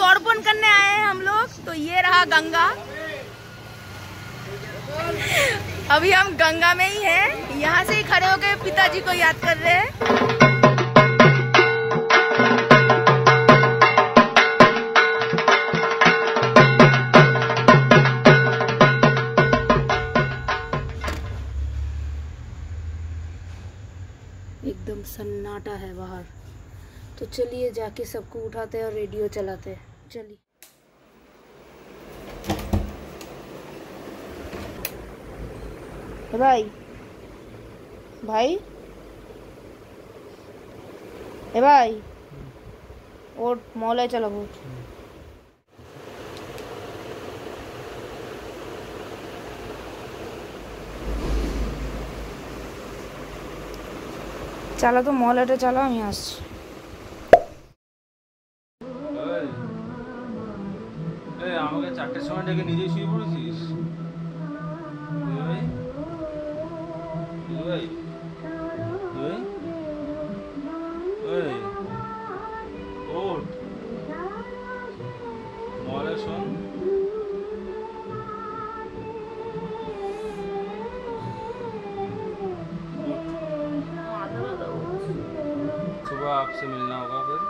तर्पण करने आए हैं हम लोग। तो ये रहा गंगा, अभी हम गंगा में ही हैं। यहाँ से ही खड़े होकर पिताजी को याद कर रहे हैं। एकदम सन्नाटा है बाहर। तो चलिए जाके सबको उठाते हैं और रेडियो चलाते हैं। चलिए भाई भाई ए भाई और मॉल है, चलो वो चलो तो मॉल है, चलो हम यहाँ से। আমাকে 4টের সময় ডেকে নিজে শুয়ে পড়েছিস ভাই? ওঠ মলে শোন। सुबह आपसे मिलना होगा, फिर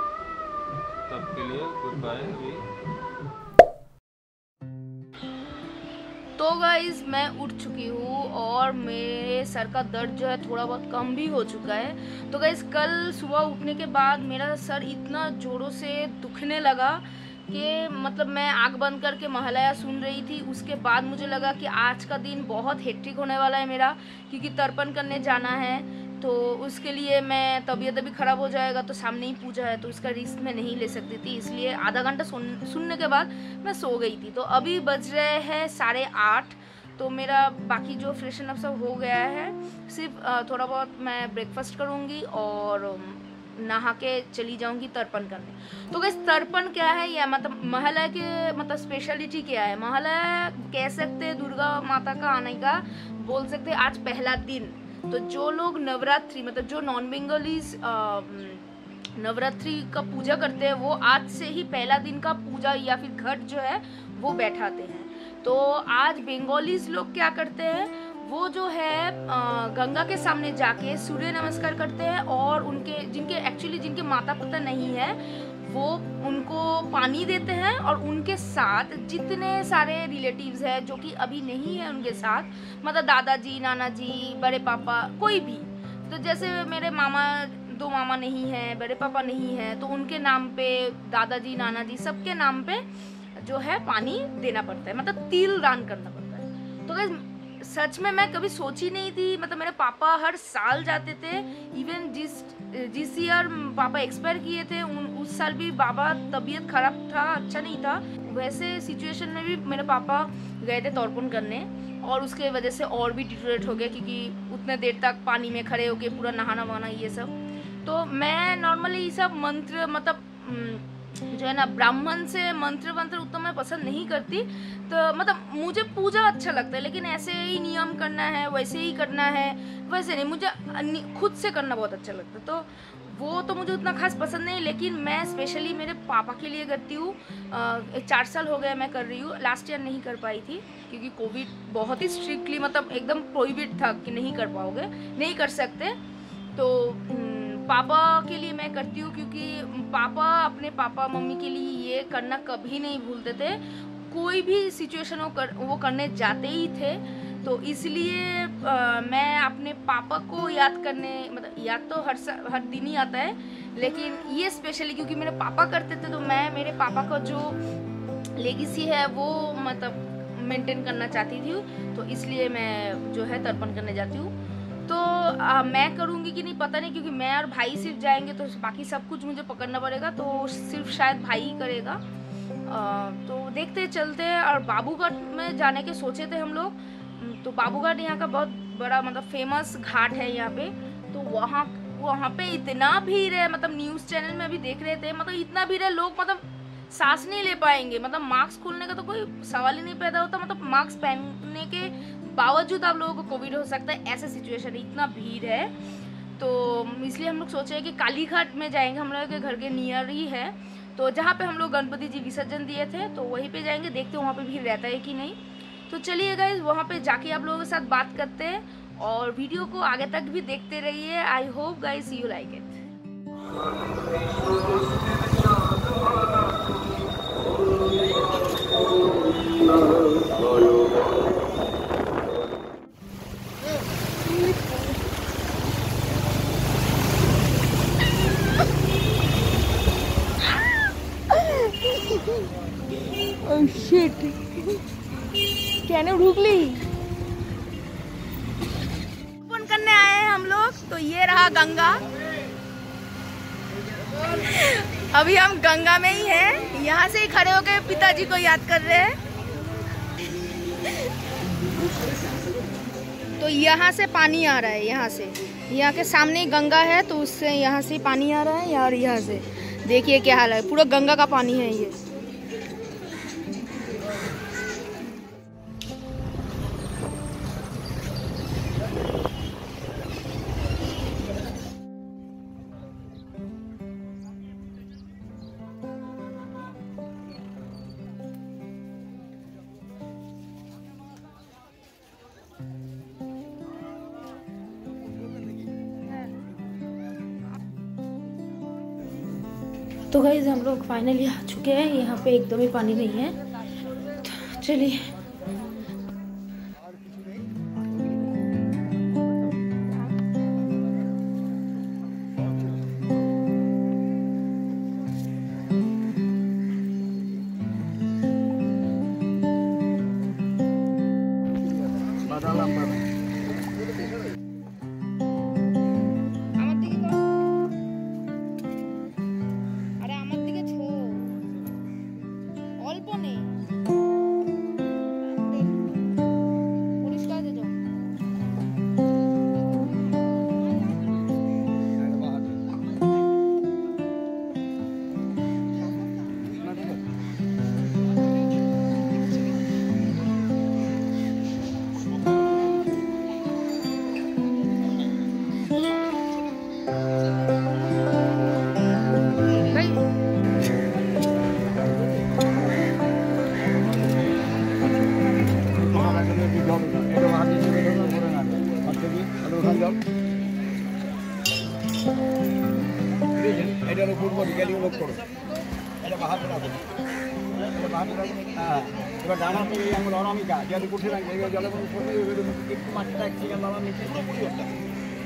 तब के लिए गुड बाय। अभी तो गाइज मैं उठ चुकी हूँ और मेरे सर का दर्द जो है थोड़ा बहुत कम भी हो चुका है। तो गाइज कल सुबह उठने के बाद मेरा सर इतना ज़ोरों से दुखने लगा कि मतलब मैं आँख बंद करके महालया सुन रही थी। उसके बाद मुझे लगा कि आज का दिन बहुत हेक्टिक होने वाला है मेरा, क्योंकि तर्पण करने जाना है। तो उसके लिए मैं तबीयत अभी ख़राब हो जाएगा, तो सामने ही पूजा है तो उसका रिस्क मैं नहीं ले सकती थी। इसलिए आधा घंटा सुनने के बाद मैं सो गई थी। तो अभी बज रहे हैं 8:30। तो मेरा बाकी जो फ्रेशन अप सब हो गया है, सिर्फ थोड़ा बहुत मैं ब्रेकफास्ट करूँगी और नहा के चली जाऊँगी तर्पण करने। तो गाइस तर्पण क्या है या मतलब महालया के मतलब स्पेशलिटी क्या है? महालया कह सकते हैं दुर्गा माता का आने का, बोल सकते हैं आज पहला दिन। तो जो लोग नवरात्रि मतलब जो नॉन बेंगलीज नवरात्रि का पूजा करते हैं, वो आज से ही पहला दिन का पूजा या फिर घट जो है वो बैठाते हैं। तो आज बंगालीज लोग क्या करते हैं, वो जो है गंगा के सामने जाके सूर्य नमस्कार करते हैं और उनके जिनके माता पिता नहीं है वो उनको पानी देते हैं और उनके साथ जितने सारे रिलेटिव्स हैं जो कि अभी नहीं है उनके साथ, मतलब दादाजी, नाना जी, बड़े पापा, कोई भी। तो जैसे मेरे मामा, 2 मामा नहीं है, बड़े पापा नहीं है, तो उनके नाम पे दादाजी, नाना जी सबके नाम पे जो है पानी देना पड़ता है, मतलब तिल दान करना पड़ता है। तो गाइस सच में मैं कभी सोची नहीं थी, मतलब मेरे पापा हर साल जाते थे। इवन जिस ईयर पापा एक्सपायर किए थे उस साल भी बाबा तबीयत खराब था, अच्छा नहीं था। वैसे सिचुएशन में भी मेरे पापा गए थे तर्पण करने और उसके वजह से और भी डिटोरेट हो गया, क्योंकि उतने देर तक पानी में खड़े होके पूरा नहाना वहाना ये सब। तो मैं नॉर्मली ये सब मंत्र मतलब जो है ना ब्राह्मण से मंत्र वंत्र उतना मैं पसंद नहीं करती। तो मतलब मुझे पूजा अच्छा लगता है, लेकिन ऐसे ही नियम करना है वैसे ही करना है वैसे नहीं, मुझे खुद से करना बहुत अच्छा लगता है। तो वो तो मुझे उतना खास पसंद नहीं, लेकिन मैं स्पेशली मेरे पापा के लिए करती हूँ। 4 साल हो गए मैं कर रही हूँ। लास्ट ईयर नहीं कर पाई थी क्योंकि कोविड बहुत ही स्ट्रिक्टली मतलब एकदम प्रोहिबिट था कि नहीं कर पाओगे, नहीं कर सकते। तो पापा के लिए मैं करती हूँ, क्योंकि पापा अपने पापा मम्मी के लिए ये करना कभी नहीं भूलते थे। कोई भी सिचुएशन वो करने जाते ही थे। तो इसलिए मैं अपने पापा को याद करने, मतलब याद तो हर दिन ही आता है, लेकिन ये स्पेशली क्योंकि मेरे पापा करते थे, तो मैं मेरे पापा का जो लेगेसी है वो मतलब मेंटेन करना चाहती थी। तो इसलिए मैं जो है तर्पण करने जाती हूँ। तो मैं करूँगी कि नहीं पता नहीं, क्योंकि मैं और भाई सिर्फ जाएंगे तो बाकी सब कुछ मुझे पकड़ना पड़ेगा, तो सिर्फ शायद भाई ही करेगा। तो देखते चलते हैं। और बाबूघाट में जाने के सोचे थे हम लोग। तो बाबूघाट यहाँ का बहुत बड़ा मतलब फेमस घाट है यहाँ पे। तो वहाँ पे इतना भीड़ है, मतलब न्यूज़ चैनल में अभी देख रहे थे, मतलब इतना भीड़ है, लोग मतलब सांस नहीं ले पाएंगे। मतलब मास्क खोलने का तो कोई सवाल ही नहीं पैदा होता, मतलब मास्क पहनने के बावजूद आप लोगों को कोविड हो सकता है, ऐसा सिचुएशन है, इतना भीड़ है। तो इसलिए हम लोग सोचे कि कालीघाट में जाएंगे, हम लोग के घर के नियर ही है। तो जहाँ पे हम लोग गणपति जी विसर्जन दिए थे तो वहीं पे जाएंगे, देखते हैं वहाँ पे भीड़ रहता है कि नहीं। तो चलिए गाइज वहाँ पे जाके आप लोगों के साथ बात करते हैं और वीडियो को आगे तक भी देखते रहिए। I hope guys you like it. Oh shit! कहने ढूकली ओपन करने आए हैं हम लोग। तो ये रहा गंगा। अभी हम गंगा में ही हैं, यहाँ से ही खड़े होकर पिताजी को याद कर रहे हैं। तो यहाँ से पानी आ रहा है, यहाँ के सामने ही गंगा है, तो उससे यहाँ से पानी आ रहा है यार। यहाँ से देखिए क्या हाल है, पूरा गंगा का पानी है ये। तो गाइस हम लोग फाइनली आ चुके हैं, यहाँ पे एकदम ही पानी नहीं है। तो चलिए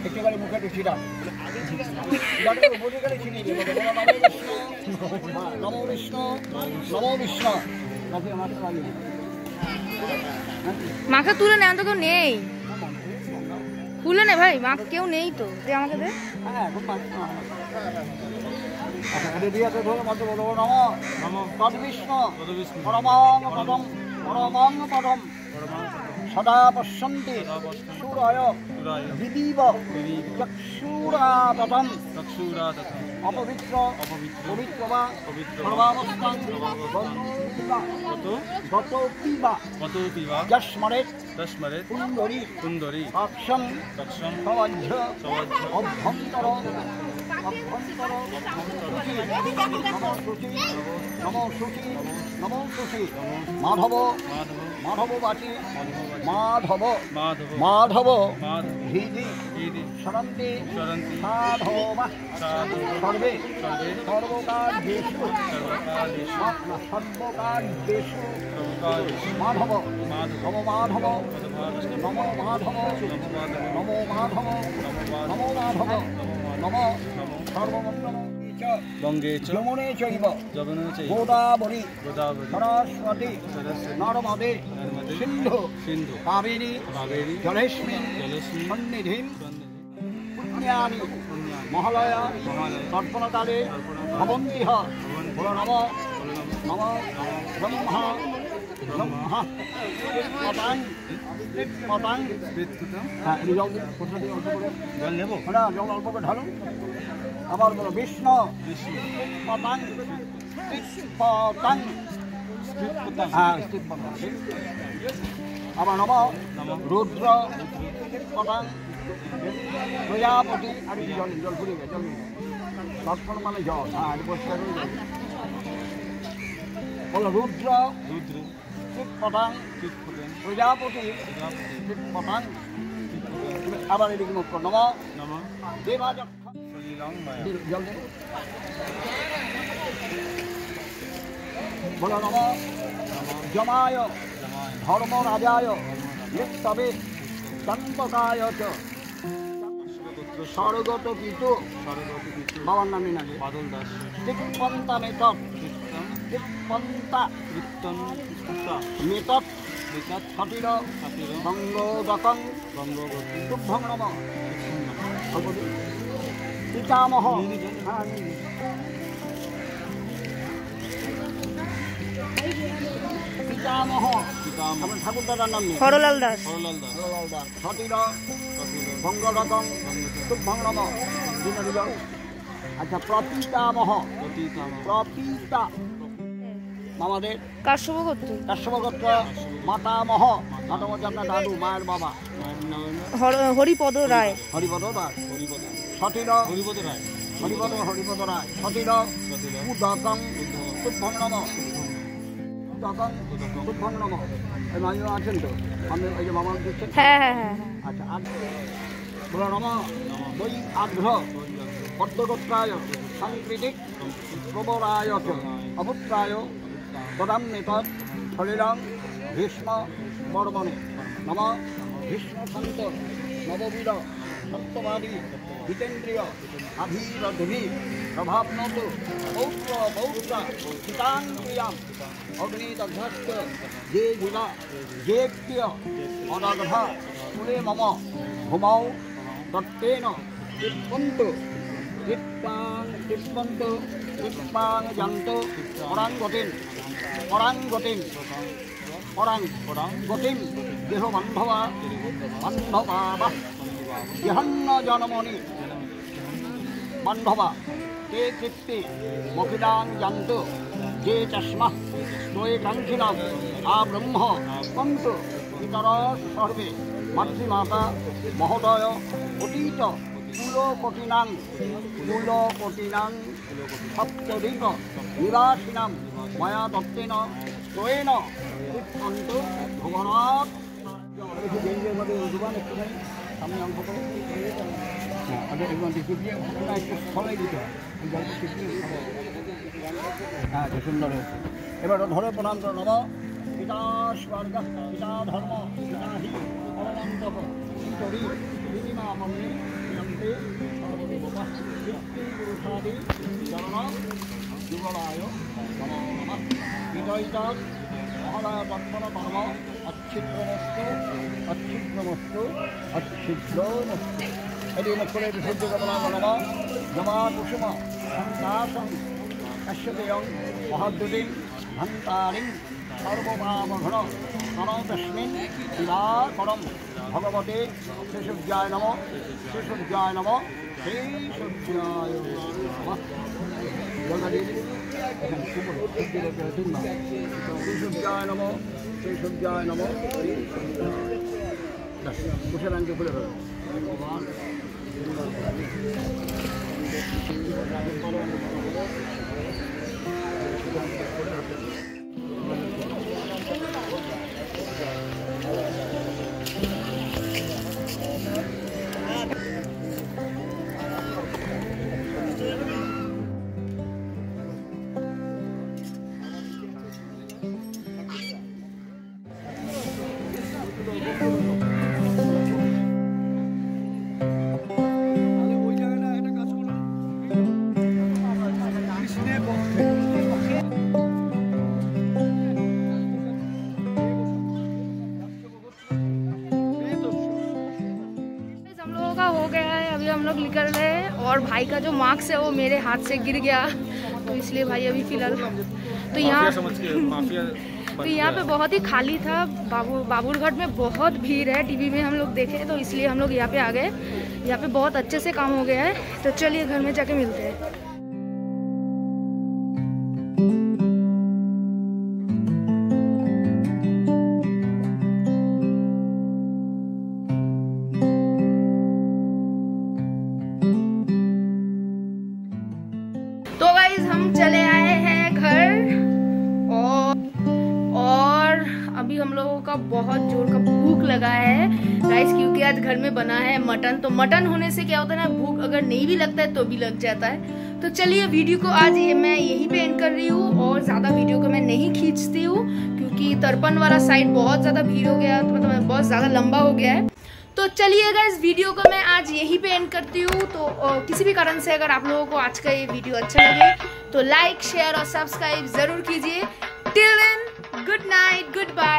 একেবারে মুখে ঢুকিরা নমো বিষ্ণু নমো বিষ্ণু মাকে তুলে নেয় তো কেউ নেই, তুলে নে ভাই, মা কেউ নেই তো, দে আমাকে দে। হ্যাঁ এখন দিয়ে ধরে মতো বলো নম তদ বিষ্ণু পরমাং পদম পরমাং পদম সদা পশ্যন্তি সূরায় বিদিব চক্ষুরাততম অপবিত্র পবিত্র বা সর্বাবস্থান গত পিবা যস্মরেৎ কুন্দরী অক্ষম সবজ্জ অভ্যন্তর নমো শুচি নমো শুচি মাধব মাধব বাচি মাধব মাধব হৃদি সরন্তি সাধবা সর্বে সর্বকার্যেষু সর্বকার্যেষু মাধব নমো মাধব নমো মাধব নমো মাধব নমো মাধব নমো সর্বমঙ্গল গঙ্গে যমুনে চৈব গোদাবরী সরস্বতী নর্মদে সিন্ধু কাবেরী জলেস্মিন সন্নিধিং পুণ্যানি মহালয়া তর্পণকালে ভবন্তিহ নম নম ব্রহ্মা ব্রহ্মা পতাং পতাং হ্যাঁ জল নেবো না, জল অল্প করে ঢালো। আবার বলো বিষ্ণু পতাং পতাং হ্যাঁ আবার নম রুদ্র পতাং প্রজাপতি। আর জল জল ফুরিয়ে গেছে, জল তৎক্ষণ মানে জল। হ্যাঁ পরিষ্কার হয়ে যাবে। বলো রুদ্র रुद्र চিৎপটাং चित्पटन প্রজাপতি प्रजापति চিৎপটাং चित्पटन আবার এদিকে মুখ কর নম नमः দেবাযক্ষ सलिलं माया জল দে বলো নম যমায় जमाय ধর্মরাজায় নিত্যবে চম্পকায় চ गोत्र স্বর্গত পিতু सारगत पितु বাবার নামে নাকি बादल दास চিৎপন্তা মেতৎ कृतन চিৎপন্তা कृतन कृता মেতৎ विकट সতির खातिर সঙ্গদকং गंगोगति তুভ্যং নম পিতামহ হ্যাঁ পিতামহ पितामह আমার ঠাকুর দাদার নাম নেই হরলাল দাস। हरलाल दास সতীর कपिल ভঙ্গরকম তুভ্যং নম দিনরিজং আচ্ছা প্রপিতামহ गतितामह প্রপিতা আমাদের কাশ্যপ গোত্র। কাশ্যপগোত্র মাতামহ মাতামহ হচ্ছে আপনার দাদু মায়ের বাবা হরিপদ রায়। হরিপদ রায় हरिपद সতীর हरिपद राय হরিপদ রায় সতীর कपिल উদকং তুভ্যং নম উদকং তুভ্যং নম এই মাইও আছেন তো আমি ওই যে বাবা দিচ্ছেন হ্যাঁ হ্যাঁ হ্যাঁ আচ্ছা বলো নম বৈ আগ্রহ পদ্মগোত্রায় সাংকৃতিক প্রবরায় চ অপুত্রায় তদাম্যেতৎ সলিলং ভীষ্ম বর্মণে নম ভীষ্ম সন্ত নববীর সত্যবাদী জিতেন্দ্রিয় আধীরধি প্রভাবনত পৌত্র পৌত্র চিতাং প্রিয়াম অগ্নিদগ্ধস্ত যে জিলা যেক্য অনঘ কুলে মম ভূমৌ দত্তেন টিপ্পন্তু টিপ্পাং জন্ত পরাঙ্গতিন পরাঙ্গতিন দেহ বান্ধবা ইহন্ন জনমনি বান্ধবা তে কৃত্তি মখিলাং জন্ত যে চষ্মা ত্বয়ে কাঙ্ক্ষিণাম আব্রহ্ম কন্তু ইতর সর্বে মাতৃমাতা মহোদয় অতীত কুলকটিনাং সপ্তদিক নিবাসিনাম ময়া দত্তেন ত্বয়েন অন্ত ভুবনাৎ সামনে অঙ্ক করে একটু ফলাই দিতে হয় হ্যাঁ সুন্দর হয়েছে এবার ধরে প্রণাম করো নম পিতা স্বর্গ পিতা ধর্ম পিতা হি অনন্তপ শরী পূর্ণিমা মন্দির যন্তে পুরুষাদি চরণ যুগলায় নমো নমঃ বিজয়িতা মহালয় তৎপর কর্ম অচ্ছিদ্রমস্তু এটি নক্ষরে বিশুদ্ধ কমলা নম জমা কুসুম সন্তাসং কাশ্যপেয়ং মহাদ্যুতিং ভন্তারিং সর্বপামঘন নরতস্মিন দিবাকরম ভগবতে শ্রীসূর্যায় নম শ্রীসূর্যায় নম শ্রীসূর্যায় নমঃ শ্রীসূর্যায় নম শ্রীসূর্যায় নম কুশলাঙ্কে খুলে ফেলো ভগবান हम लोग निकल रहे हैं और भाई का जो मार्क्स है वो मेरे हाथ से गिर गया, तो इसलिए भाई अभी फिलहाल तो यहाँ पे बहुत ही खाली था। बाबूरघाट में बहुत भीड़ है, टीवी में हम लोग देखे तो इसलिए हम लोग यहाँ पे आ गए। यहाँ पे बहुत अच्छे से काम हो गया है, तो चलिए घर में जाके मिलते हैं। तो गाइस हम चले आए हैं घर और अभी हम लोगों का बहुत जोर का भूख लगा है गाइस, क्योंकि आज घर में बना है मटन। तो मटन होने से क्या होता है ना, भूख अगर नहीं भी लगता है तो भी लग जाता है। तो चलिए वीडियो को आज मैं यहीं पे एंड कर रही हूँ और ज़्यादा वीडियो को मैं नहीं खींचती हूँ, क्योंकि तर्पण वाला साइड बहुत ज़्यादा भीड़ हो गया, तो मतलब बहुत ज़्यादा लंबा हो गया है। तो चलिए गाइस वीडियो को मैं आज यहीं पे एंड करती हूँ। तो किसी भी कारण से अगर आप लोगों को आज का ये वीडियो अच्छा लगे तो लाइक, शेयर और सब्सक्राइब ज़रूर कीजिए। Till then, good night, good bye.